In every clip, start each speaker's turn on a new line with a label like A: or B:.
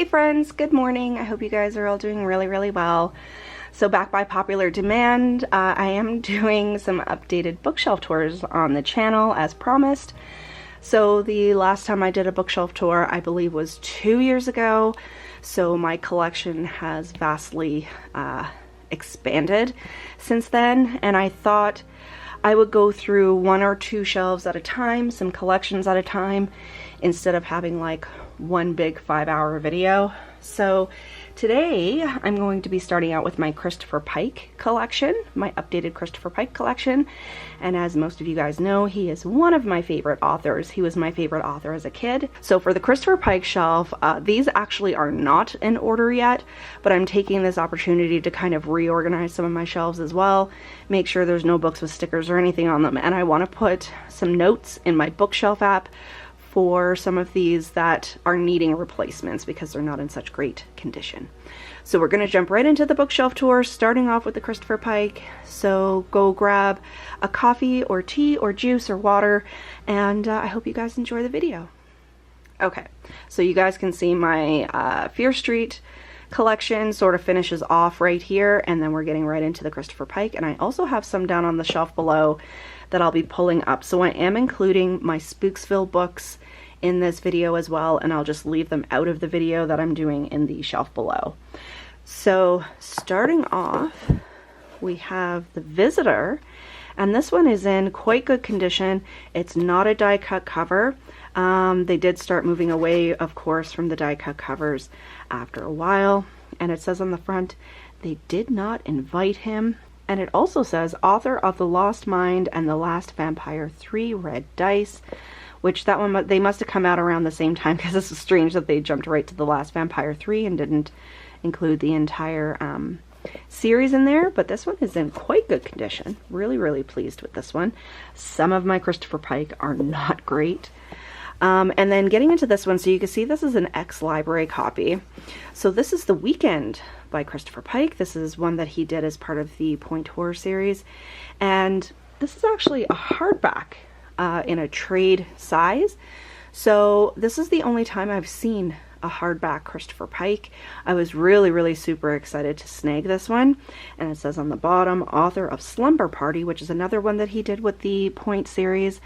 A: friends, good morning. I hope you guys are all doing really well. So back by popular demand, I am doing some updated bookshelf tours on the channel as promised. So the last time I did a bookshelf tour, I believe, was 2 years ago. So my collection has vastly expanded since then, and I thought I would go through 1 or 2 shelves at a time, some collections at a time, instead of having like one big 5-hour video. So today I'm going to be starting out with my Christopher Pike collection, my updated Christopher Pike collection. And as most of you guys know, he is one of my favorite authors. He was my favorite author as a kid. So for the Christopher Pike shelf, these actually are not in order yet, but I'm taking this opportunity to kind of reorganize some of my shelves as well, make sure there's no books with stickers or anything on them. And I want to put some notes in my bookshelf app for some of these that are needing replacements because they're not in such great condition. So we're going to jump right into the bookshelf tour, starting off with the Christopher Pike. So go grab a coffee or tea or juice or water, and I hope you guys enjoy the video. Okay, so you guys can see my Fear Street collection sort of finishes off right here, and then we're getting right into the Christopher Pike. And I also have some down on the shelf below that I'll be pulling up. So I am including my Spooksville books in this video as well, and I'll just leave them out of the video that I'm doing in the shelf below. So starting off, we have The Visitor, and this one is in quite good condition. It's not a die cut cover. They did start moving away, of course, from the die cut covers after a while, and it says on the front, they did not invite him. And it also says author of The Lost Mind and The Last Vampire 3 Red Dice, which that one, they must have come out around the same time, because this is strange that they jumped right to The Last Vampire 3 and didn't include the entire series in there. But this one is in quite good condition. Really pleased with this one. Some of my Christopher Pike are not great. And then getting into this one, so you can see this is an ex-library copy. So this is The Weekend by Christopher Pike. This is one that he did as part of the Point Horror series. And this is actually a hardback in a trade size. So this is the only time I've seen a hardback Christopher Pike. I was really super excited to snag this one. And it says on the bottom, author of Slumber Party, which is another one that he did with the Point series.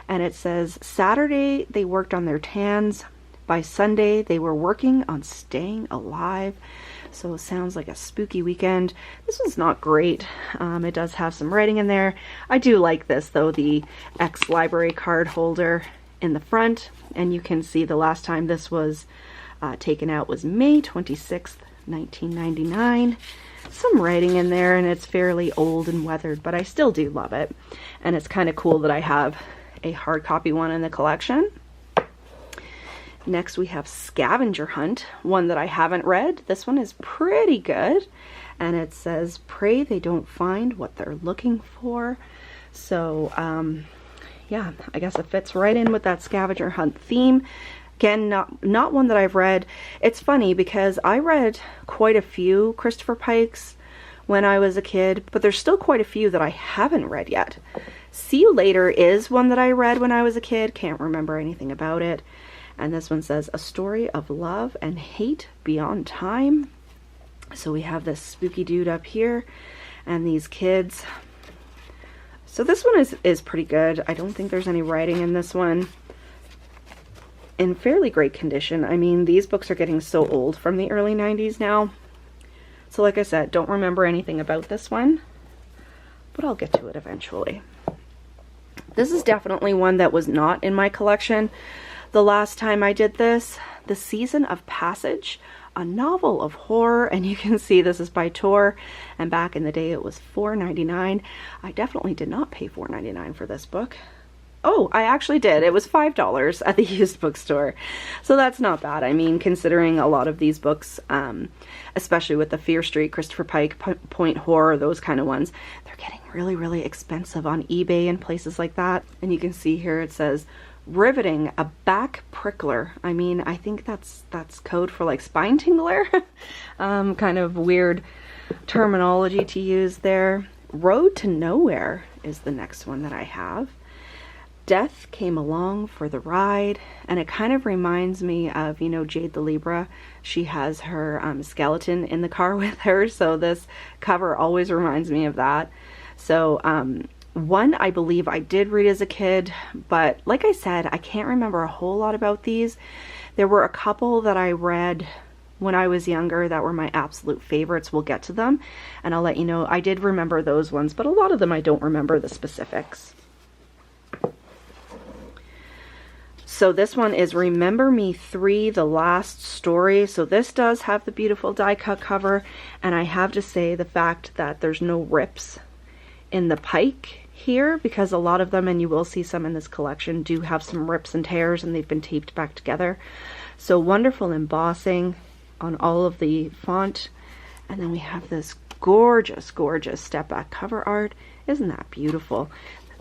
A: And it says, Saturday they worked on their tans. By Sunday they were working on staying alive. So it sounds like a spooky weekend. This one's not great. It does have some writing in there. I do like this though, the ex-library card holder in the front. And you can see the last time this was taken out was May 26th, 1999. Some writing in there, and it's fairly old and weathered, but I still do love it. And it's kind of cool that I have a hard copy one in the collection. Next we have Scavenger Hunt, one that I haven't read. This one is pretty good, and it says, pray they don't find what they're looking for. So yeah, I guess it fits right in with that Scavenger Hunt theme. Again, not one that I've read. It's funny because I read quite a few Christopher Pikes when I was a kid, but there's still quite a few that I haven't read yet. See You Later is one that I read when I was a kid. Can't remember anything about it. And this one says, A Story of Love and Hate Beyond Time. So we have this spooky dude up here and these kids. So this one is pretty good. I don't think there's any writing in this one. In fairly great condition. I mean, these books are getting so old from the early 90s now. So like I said, don't remember anything about this one, but I'll get to it eventually. This is definitely one that was not in my collection the last time I did this. The Season of Passage, a novel of horror, and you can see this is by Tor, and back in the day it was $4.99. I definitely did not pay $4.99 for this book. Oh, I actually did. It was $5 at the used bookstore. So that's not bad. I mean, considering a lot of these books, especially with the Fear Street, Christopher Pike, Point Horror, those kind of ones, they're getting really expensive on eBay and places like that. And you can see here it says, riveting, a back prickler. I mean, I think that's code for like spine tingler. Kind of weird terminology to use there. Road to Nowhere is the next one that I have. Death came along for the ride, and it kind of reminds me of, you know, Jade the Libra. She has her skeleton in the car with her, so this cover always reminds me of that. So one I believe I did read as a kid, but like I said, I can't remember a whole lot about these. There were a couple that I read when I was younger that were my absolute favorites. We'll get to them, and I'll let you know. I did remember those ones, but a lot of them I don't remember the specifics. So this one is Remember Me 3, The Last Story. So this does have the beautiful die cut cover, and I have to say the fact that there's no rips in the Pike here, because a lot of them, and you will see some in this collection, do have some rips and tears, and they've been taped back together. So wonderful embossing on all of the font, and then we have this gorgeous, gorgeous step back cover art. Isn't that beautiful?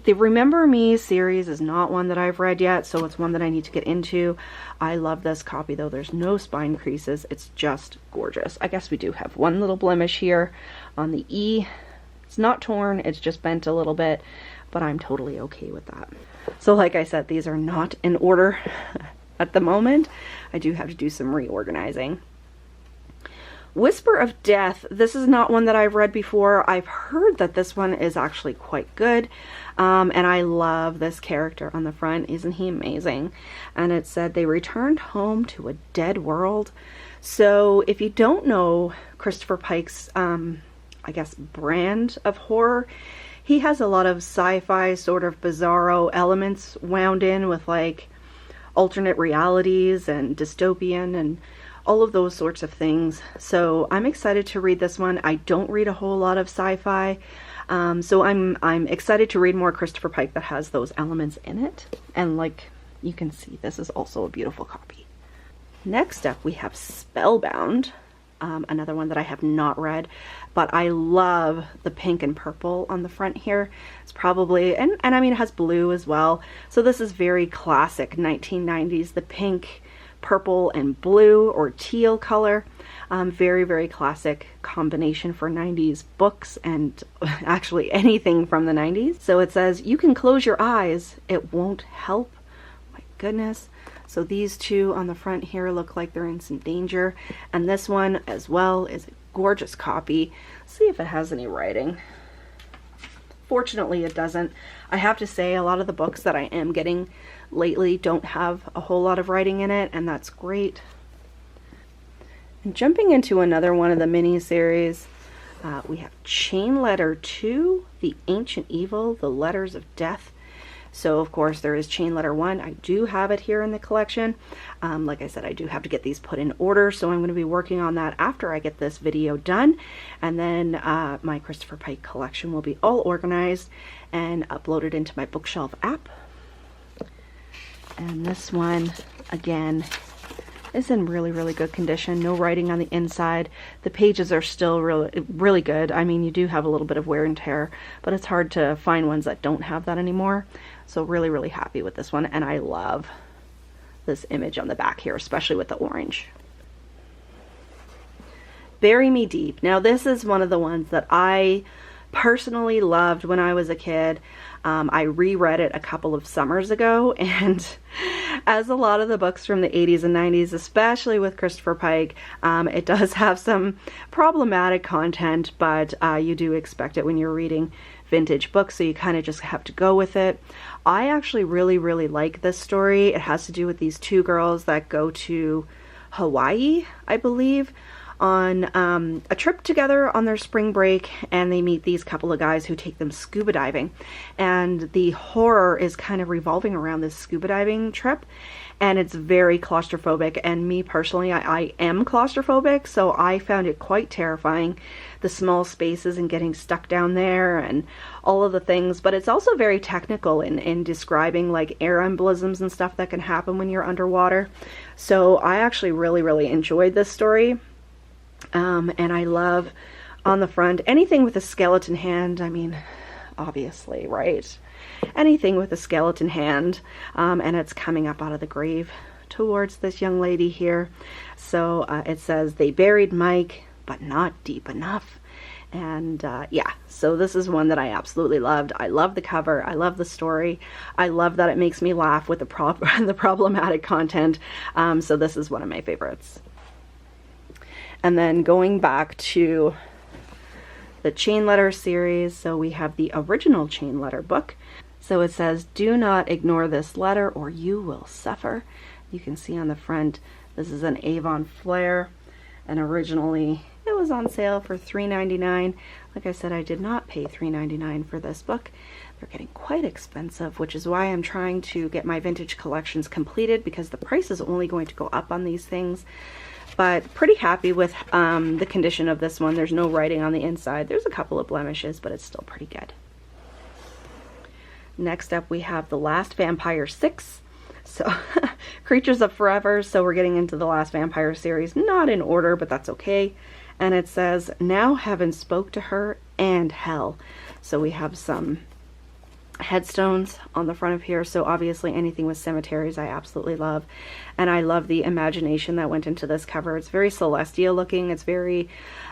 A: The Remember Me series is not one that I've read yet, so it's one that I need to get into. I love this copy though. There's no spine creases. It's just gorgeous. I guess we do have one little blemish here on the E. It's not torn, it's just bent a little bit, but I'm totally okay with that. So like I said, these are not in order at the moment. I do have to do some reorganizing. Whisper of Death, this is not one that I've read before. I've heard that this one is actually quite good, and I love this character on the front. Isn't he amazing? And it said they returned home to a dead world. So if you don't know Christopher Pike's, I guess, brand of horror, he has a lot of sci-fi sort of bizarro elements wound in with like alternate realities and dystopian and all of those sorts of things. So I'm excited to read this one. I don't read a whole lot of sci-fi, so I'm excited to read more Christopher Pike that has those elements in it. And like you can see, this is also a beautiful copy. Next up we have Spellbound, another one that I have not read, but I love the pink and purple on the front here. It's probably, and I mean it has blue as well, so this is very classic 1990s, the pink, purple and blue or teal color. Very, very classic combination for 90s books and actually anything from the 90s. So it says, you can close your eyes, it won't help. My goodness. So these two on the front here look like they're in some danger. And this one as well is a gorgeous copy. Let's see if it has any writing. Fortunately, it doesn't. I have to say, a lot of the books that I am getting lately don't have a whole lot of writing in it, and that's great. And jumping into another one of the mini-series, we have Chain Letter 2, The Ancient Evil, The Letters of Death. So, of course, there is Chain Letter 1. I do have it here in the collection. Like I said, I do have to get these put in order, so I'm going to be working on that after I get this video done. And then my Christopher Pike collection will be all organized and uploaded into my bookshelf app. And this one, again, is in really, really good condition. No writing on the inside. The pages are still really good. I mean, you do have a little bit of wear and tear, but it's hard to find ones that don't have that anymore. So really, really happy with this one, and I love this image on the back here, especially with the orange. Bury Me Deep. Now this is one of the ones that I personally loved when I was a kid. I reread it a couple of summers ago, and as a lot of the books from the 80s and 90s, especially with Christopher Pike, it does have some problematic content, but you do expect it when you're reading vintage books, so you kind of just have to go with it. I actually really, really like this story. It has to do with these two girls that go to Hawaii, I believe, on a trip together on their spring break, and they meet these couple of guys who take them scuba diving, and the horror is kind of revolving around this scuba diving trip, and it's very claustrophobic, and me personally, I am claustrophobic, so I found it quite terrifying, the small spaces and getting stuck down there and all of the things. But it's also very technical in describing like air embolisms and stuff that can happen when you're underwater. So I actually really, really enjoyed this story. And I love on the front anything with a skeleton hand. I mean, obviously, right? Anything with a skeleton hand, and it's coming up out of the grave towards this young lady here. So it says, they buried Mike, but not deep enough. And yeah, so this is one that I absolutely loved. I love the cover. I love the story. I love that it makes me laugh with the problematic content. So this is one of my favorites. And then going back to the chain letter series, so we have the original chain letter book. So it says, "Do not ignore this letter or you will suffer." You can see on the front, this is an Avon flare, and originally it was on sale for $3.99. Like I said, I did not pay $3.99 for this book. They're getting quite expensive, which is why I'm trying to get my vintage collections completed, because the price is only going to go up on these things. But pretty happy with the condition of this one. There's no writing on the inside. There's a couple of blemishes, but it's still pretty good. Next up, we have The Last Vampire 6. So, Creatures of Forever. So we're getting into The Last Vampire series, not in order, but that's okay. And it says, "Now heaven spoke to her and hell." So we have some headstones on the front of here. So obviously anything with cemeteries I absolutely love. And I love the imagination that went into this cover. It's very celestial looking. It's very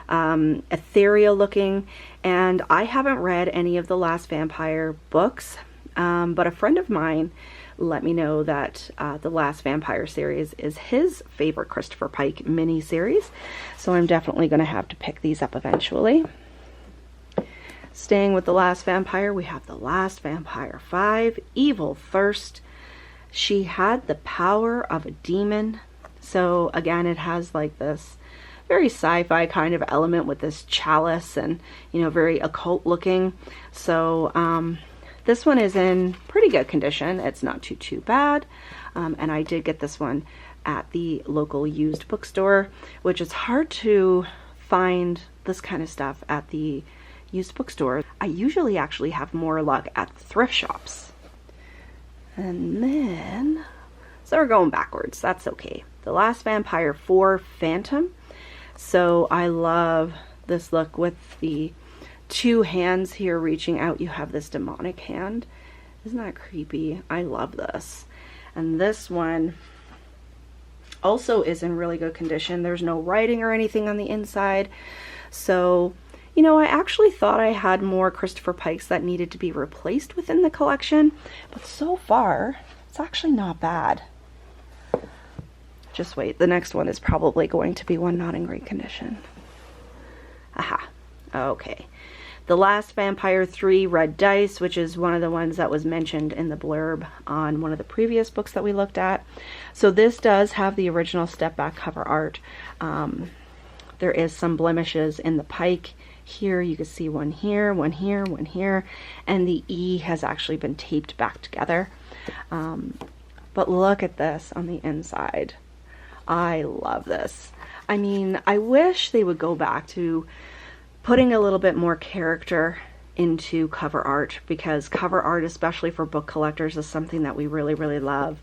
A: ethereal looking. And I haven't read any of the Last Vampire books, but a friend of mine let me know that the Last Vampire series is his favorite Christopher Pike mini series. So I'm definitely going to have to pick these up eventually. Staying with The Last Vampire, we have The Last Vampire 5, Evil Thirst. She had the power of a demon. So again, it has like this very sci-fi kind of element with this chalice and, you know, very occult looking. So this one is in pretty good condition. It's not too bad. And I did get this one at the local used bookstore, which is hard to find this kind of stuff at the used bookstore. I usually actually have more luck at the thrift shops. And then, so we're going backwards. That's okay. The Last Vampire 4, Phantom. So I love this look with the two hands here reaching out. You have this demonic hand. Isn't that creepy? I love this. And this one also is in really good condition. There's no writing or anything on the inside. So, you know, I actually thought I had more Christopher Pikes that needed to be replaced within the collection, but so far, it's actually not bad. Just wait, the next one is probably going to be one not in great condition. Aha, okay. The Last Vampire 3, Red Dice, which is one of the ones that was mentioned in the blurb on one of the previous books that we looked at. So this does have the original step back cover art. There is some blemishes in the Pike. Here you can see one here, one here, one here, and the E has actually been taped back together. But look at this on the inside. I love this. I mean, I wish they would go back to putting a little bit more character into cover art, because cover art, especially for book collectors, is something that we really love.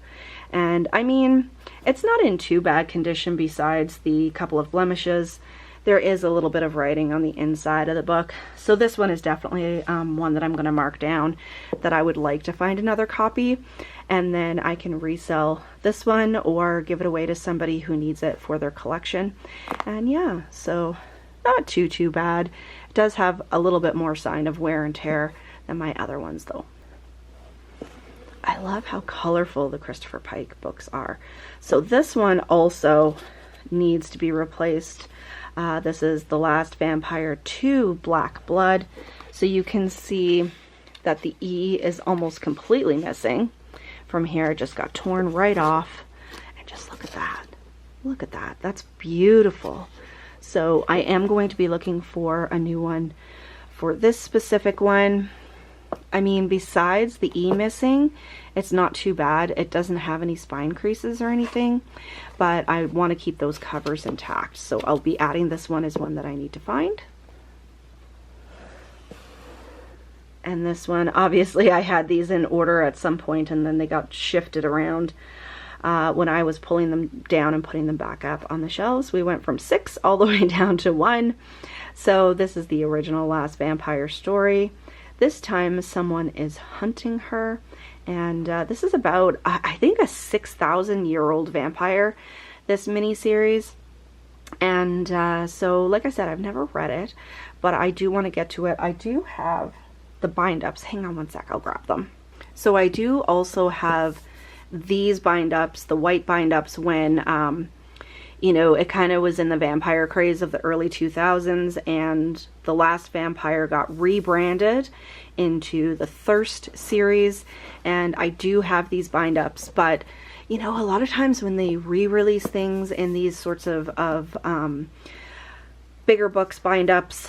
A: And I mean, it's not in too bad condition besides the couple of blemishes. There is a little bit of writing on the inside of the book. So this one is definitely one that I'm going to mark down, that I would like to find another copy, and then I can resell this one or give it away to somebody who needs it for their collection. And yeah, so not too bad. It does have a little bit more sign of wear and tear than my other ones though. I love how colorful the Christopher Pike books are. So this one also needs to be replaced. This is The Last Vampire 2, Black Blood. So you can see that the E is almost completely missing. From here, it just got torn right off. And just look at that. Look at that. That's beautiful. So I am going to be looking for a new one for this specific one. I mean, besides the E missing, it's not too bad. It doesn't have any spine creases or anything, but I want to keep those covers intact. So I'll be adding this one as one that I need to find. And this one, obviously I had these in order at some point and then they got shifted around. When I was pulling them down and putting them back up on the shelves, we went from 6 all the way down to 1. So this is the original Last Vampire story. This time someone is hunting her, and this is about, I think, a 6,000-year-old vampire, this mini-series. And so like I said, I've never read it, but I do want to get to it. I do have the bind-ups. Hang on one sec, I'll grab them. So I do also have these bind-ups, the white bind-ups, when you know, it kind of was in the vampire craze of the early 2000s, and The Last Vampire got rebranded into the Thirst series, and I do have these bind-ups. But you know, a lot of times when they re-release things in these sorts of bigger books, bind-ups,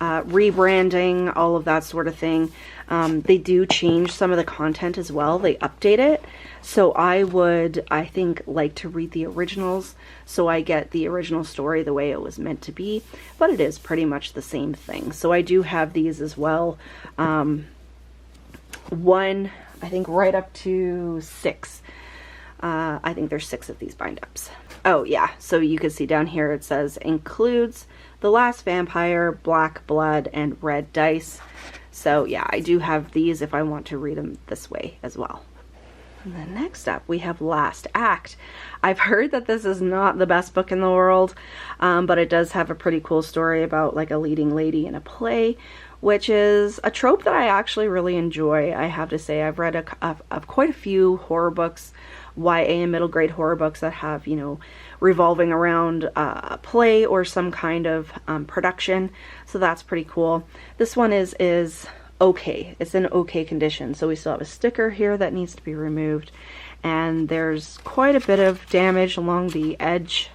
A: rebranding, all of that sort of thing, they do change some of the content as well. They update it. So I would, I think, like to read the originals so I get the original story the way it was meant to be, but it is pretty much the same thing. So I do have these as well. One, I think right up to 6. I think there's 6 of these bind-ups. Oh yeah, so you can see down here it says includes The Last Vampire, Black Blood, and Red Dice. So yeah, I do have these if I want to read them this way as well. And then next up we have Last Act. I've heard that this is not the best book in the world, but it does have a pretty cool story about like a leading lady in a play, which is a trope that I actually really enjoy. I have to say, I've read quite a few horror books, YA and middle grade horror books that have, you know, revolving around a play or some kind of production. So that's pretty cool. This one is okay. It's in okay condition. So we still have a sticker here that needs to be removed, and there's quite a bit of damage along the edge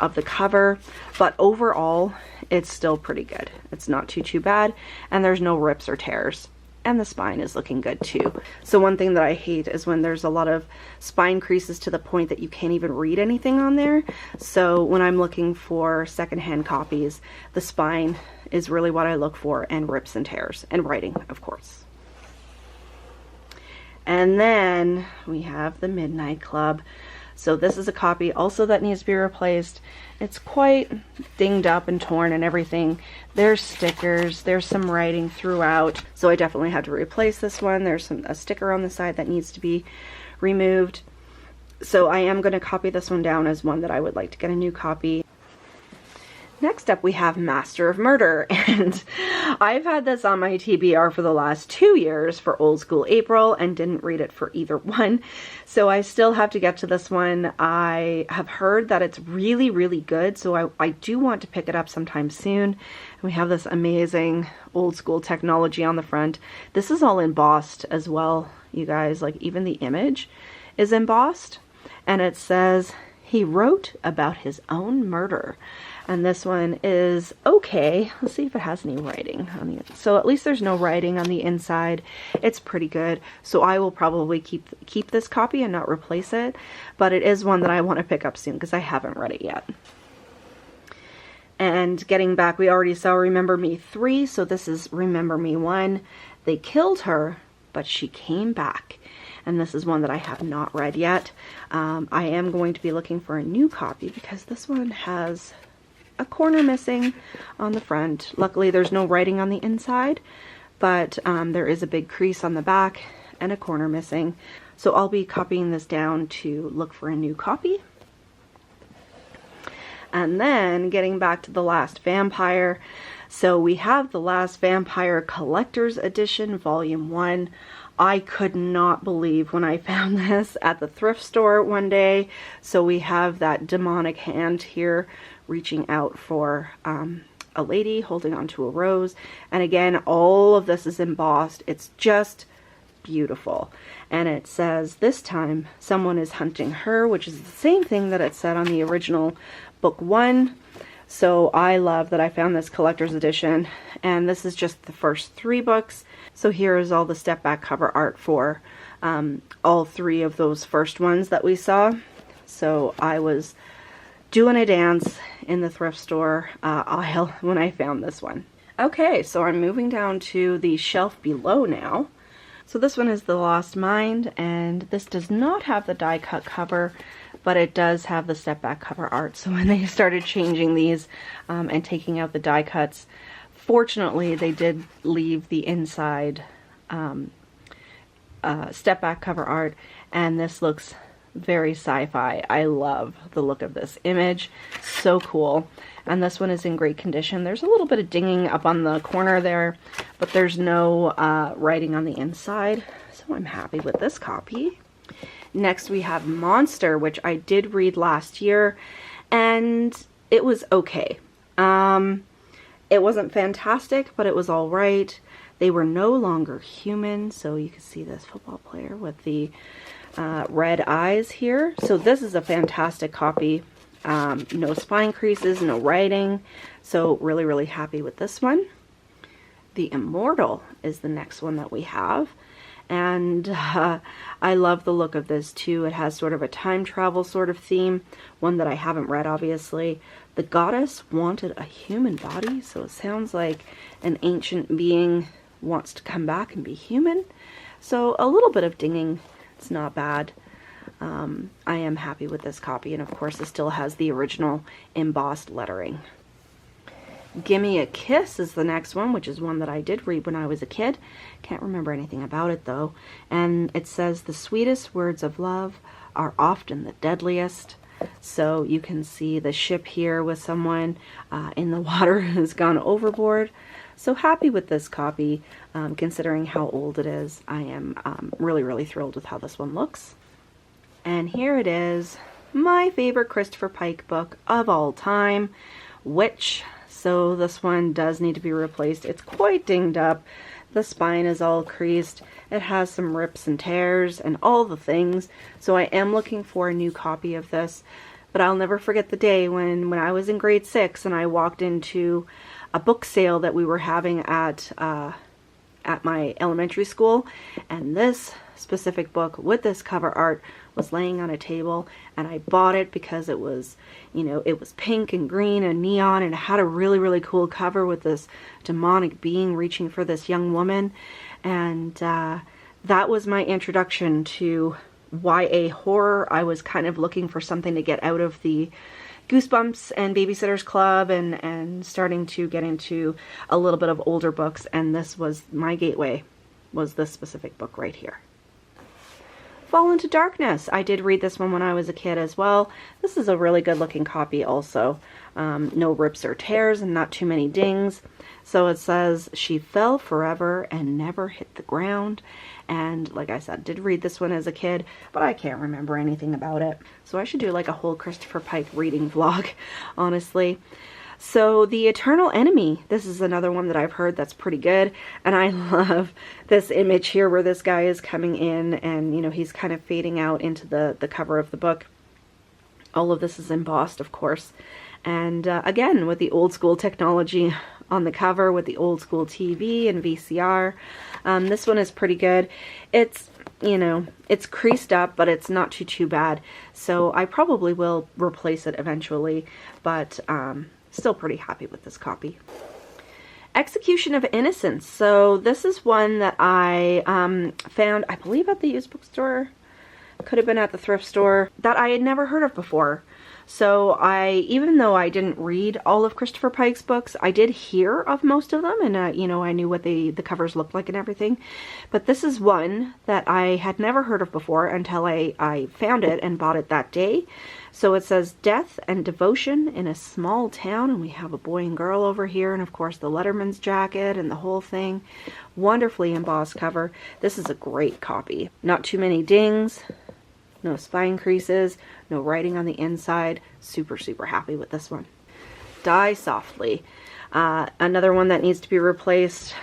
A: of the cover, but overall it's still pretty good. It's not too bad, and there's no rips or tears, and the spine is looking good too. So one thing that I hate is when there's a lot of spine creases to the point that you can't even read anything on there. So when I'm looking for secondhand copies, the spine is really what I look for, and rips and tears, and writing, of course. And then we have The Midnight Club. So this is a copy also that needs to be replaced. It's quite dinged up and torn and everything. There's stickers, there's some writing throughout, so I definitely have to replace this one. There's a sticker on the side that needs to be removed. So I am going to copy this one down as one that I would like to get a new copy. Next up we have Master of Murder, and I've had this on my TBR for the last 2 years for Old School April and didn't read it for either one. So I still have to get to this one. I have heard that it's really good, so I do want to pick it up sometime soon. We have this amazing old school technology on the front. This is all embossed as well, you guys. Like, even the image is embossed, and it says he wrote about his own murder. And this one is okay. Let's see if it has any writing on the inside. So at least there's no writing on the inside. It's pretty good. So I will probably keep this copy and not replace it. But it is one that I want to pick up soon because I haven't read it yet. And getting back, we already saw Remember Me 3. So this is Remember Me 1. They killed her, but she came back. And this is one that I have not read yet. I am going to be looking for a new copy because this one has a corner missing on the front. Luckily there's no writing on the inside, but there is a big crease on the back and a corner missing. So I'll be copying this down to look for a new copy. And then getting back to The Last Vampire. So we have The Last Vampire Collector's Edition Volume 1. I could not believe when I found this at the thrift store one day. So we have that demonic hand here reaching out for a lady holding onto a rose. And again, all of this is embossed. It's just beautiful. And it says, this time someone is hunting her, which is the same thing that it said on the original book 1. So I love that I found this collector's edition, and this is just the first 3 books. So here is all the step back cover art for all 3 of those first ones that we saw. So I was doing a dance in the thrift store aisle when I found this one. Okay, so I'm moving down to the shelf below now. So this one is The Lost Mind, and this does not have the die cut cover, but it does have the step back cover art. So when they started changing these and taking out the die cuts, fortunately they did leave the inside step back cover art, and this looks Very sci-fi. I love the look of this image. So cool. And this one is in great condition. There's a little bit of dinging up on the corner there, but there's no writing on the inside. So I'm happy with this copy. Next we have Monster, which I did read last year, and it was okay. It wasn't fantastic, but it was all right. They were no longer human, so you can see this football player with the red eyes here. So this is a fantastic copy. No spine creases, no writing. So really, really happy with this one. The Immortal is the next one that we have. And I love the look of this too. It has sort of a time travel sort of theme, one that I haven't read obviously. The goddess wanted a human body, so it sounds like an ancient being wants to come back and be human. So a little bit of dinging, it's not bad. I am happy with this copy, and of course it still has the original embossed lettering. Gimme a Kiss is the next one, which is one that I did read when I was a kid. Can't remember anything about it though. And it says, the sweetest words of love are often the deadliest. So you can see the ship here with someone in the water has gone overboard. So happy with this copy, considering how old it is. I am really, really thrilled with how this one looks. And here it is, my favorite Christopher Pike book of all time, Witch. So this one does need to be replaced. It's quite dinged up. The spine is all creased. It has some rips and tears and all the things. So I am looking for a new copy of this. But I'll never forget the day when I was in grade 6 and I walked into a book sale that we were having at my elementary school. And this specific book with this cover art was laying on a table, and I bought it because it was, you know, it was pink and green and neon, and it had a really, really cool cover with this demonic being reaching for this young woman. And that was my introduction to YA horror. I was kind of looking for something to get out of the Goosebumps and Babysitter's Club and starting to get into a little bit of older books, and this was my gateway, was this specific book right here. Fall into Darkness. I did read this one when I was a kid as well. This is a really good looking copy also. No rips or tears and not too many dings. So it says, she fell forever and never hit the ground. And like I said, did read this one as a kid, but I can't remember anything about it. So I should do like a whole Christopher Pike reading vlog, honestly. So The Eternal Enemy, this is another one that I've heard that's pretty good, and I love this image here where this guy is coming in and, you know, he's kind of fading out into the cover of the book. All of this is embossed, of course, and again, with the old school technology on the cover, with the old school TV and VCR. This one is pretty good. It's, you know, it's creased up, but it's not too bad, so I probably will replace it eventually, but still pretty happy with this copy. Execution of Innocence. So this is one that I found, I believe at the used bookstore, could have been at the thrift store, that I had never heard of before. So even though I didn't read all of Christopher Pike's books, I did hear of most of them, and you know, I knew what the covers looked like and everything. But this is one that I had never heard of before until I found it and bought it that day. So it says, Death and Devotion in a Small Town, and we have a boy and girl over here, and of course the Letterman's jacket and the whole thing. Wonderfully embossed cover. This is a great copy. Not too many dings, no spine creases, no writing on the inside. Super, super happy with this one. Die Softly. Another one that needs to be replaced.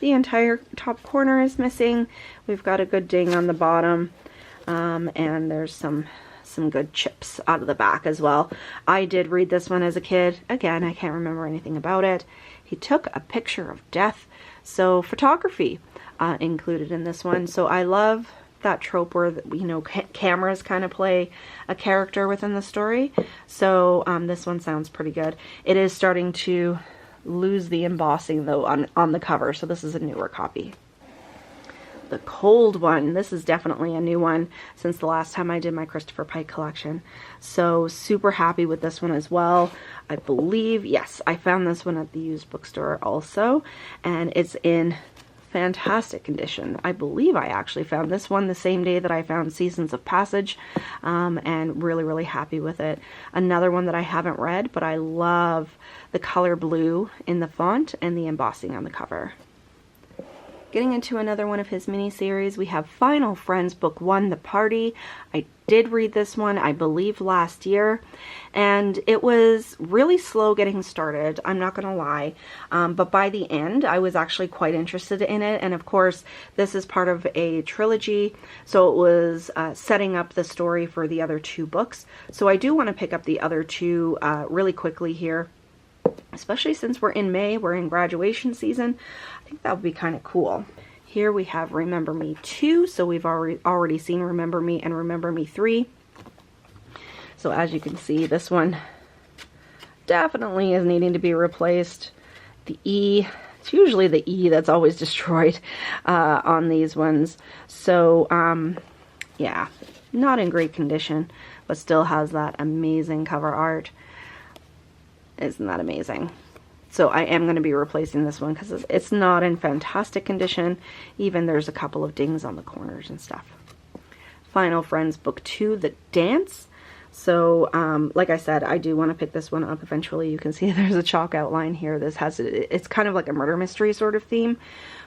A: The entire top corner is missing. We've got a good ding on the bottom, and there's some good chips out of the back as well. I did read this one as a kid. Again, I can't remember anything about it. He took a picture of death. So photography included in this one. So I love that trope where, you know, cameras kind of play a character within the story. So this one sounds pretty good. It is starting to lose the embossing though on the cover. So this is a newer copy. The Cold One. This is definitely a new one since the last time I did my Christopher Pike collection. So super happy with this one as well. I believe, yes, I found this one at the used bookstore also. And it's in fantastic condition. I believe I actually found this one the same day that I found Seasons of Passage, and really happy with it. Another one that I haven't read, but I love the color blue in the font and the embossing on the cover. Getting into another one of his mini-series, we have Final Friends Book 1, The Party. I did read this one, I believe, last year, and it was really slow getting started, I'm not gonna lie, but by the end I was actually quite interested in it. And of course this is part of a trilogy, so it was setting up the story for the other 2 books. So I do want to pick up the other 2 really quickly here, especially since we're in May, we're in graduation season. I think that would be kind of cool. Here we have Remember Me 2, so we've already seen Remember Me and Remember Me 3. So as you can see, this one definitely is needing to be replaced. The E, it's usually the E that's always destroyed on these ones. So yeah, not in great condition, but still has that amazing cover art. Isn't that amazing? So I am going to be replacing this one because it's not in fantastic condition. Even there's a couple of dings on the corners and stuff. Final Friends Book 2, The Dance. So like I said, I do want to pick this one up eventually. You can see there's a chalk outline here. This has, it's kind of like a murder mystery sort of theme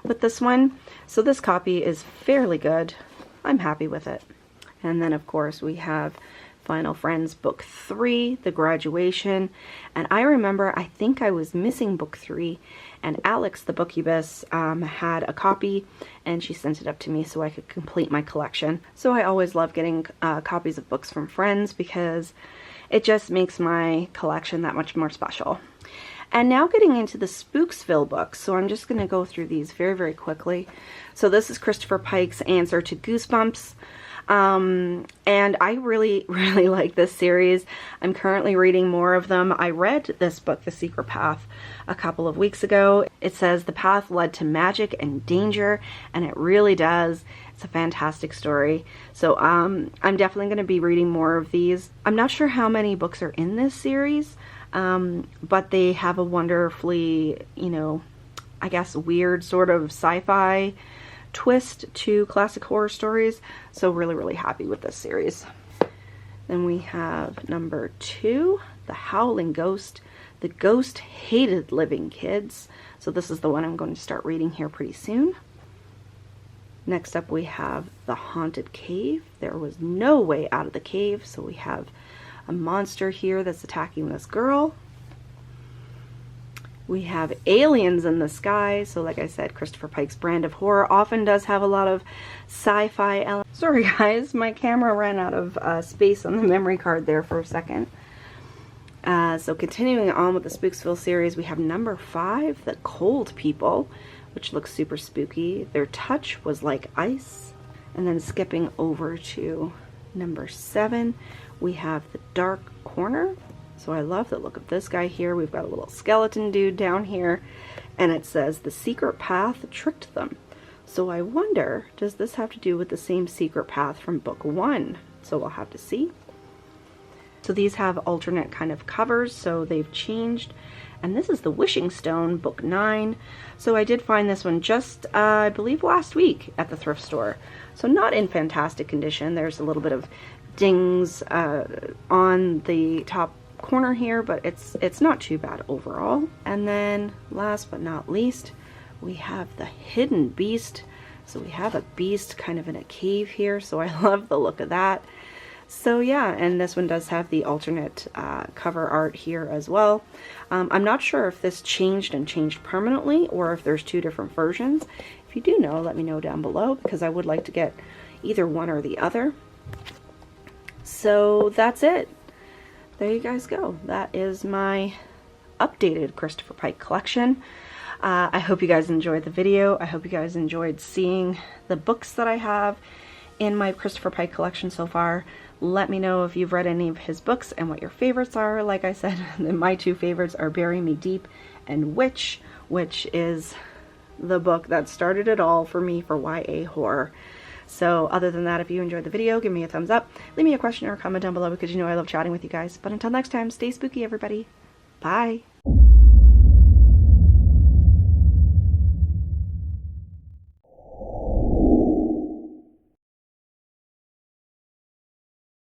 A: with this one. So this copy is fairly good. I'm happy with it. And then of course we have Final Friends Book 3, The Graduation. And I remember, I think I was missing Book 3, and Alex, the Bookubus, had a copy, and she sent it up to me so I could complete my collection. So I always love getting copies of books from friends because it just makes my collection that much more special. And now getting into the Spooksville books, so I'm just going to go through these very quickly. So this is Christopher Pike's answer to Goosebumps. And I really like this series. I'm currently reading more of them. I read this book, The Secret Path, a couple of weeks ago. It says the path led to magic and danger, and it really does. It's a fantastic story. So I'm definitely going to be reading more of these. I'm not sure how many books are in this series, but they have a wonderfully, you know, I guess weird sort of sci-fi twist to classic horror stories, so really happy with this series. Then we have number 2, The Howling Ghost. The Ghost Hated Living Kids. So this is the one I'm going to start reading here pretty soon. Next up we have The Haunted Cave. There was no way out of the cave, so we have a monster here that's attacking this girl. We have Aliens in the Sky. So like I said, Christopher Pike's brand of horror often does have a lot of sci-fi elements. Sorry guys, my camera ran out of space on the memory card there for a second. So continuing on with the Spooksville series, we have number 5, The Cold People, which looks super spooky. Their touch was like ice. And then skipping over to number 7, we have The Dark Corner. So I love the look of this guy here. We've got a little skeleton dude down here, and it says the secret path tricked them. So I wonder, does this have to do with the same secret path from book 1? So we'll have to see. So these have alternate kind of covers, so they've changed. And this is the Wishing Stone, book 9. So I did find this one just, I believe last week at the thrift store. So not in fantastic condition. There's a little bit of dings on the top corner here, but it's not too bad overall. And then last but not least, we have the Hidden Beast. So we have a beast kind of in a cave here, so I love the look of that. So yeah, and this one does have the alternate cover art here as well. I'm not sure if this changed permanently or if there's 2 different versions. If you do know, let me know down below, because I would like to get either one or the other. So that's it. There you guys go. That is my updated Christopher Pike collection. I hope you guys enjoyed the video. I hope you guys enjoyed seeing the books that I have in my Christopher Pike collection so far. Let me know if you've read any of his books and what your favorites are. Like I said, my 2 favorites are Bury Me Deep and Witch, which is the book that started it all for me for YA horror. So other than that, if you enjoyed the video, give me a thumbs up, leave me a question or a comment down below, because you know I love chatting with you guys. But until next time, stay spooky everybody. Bye.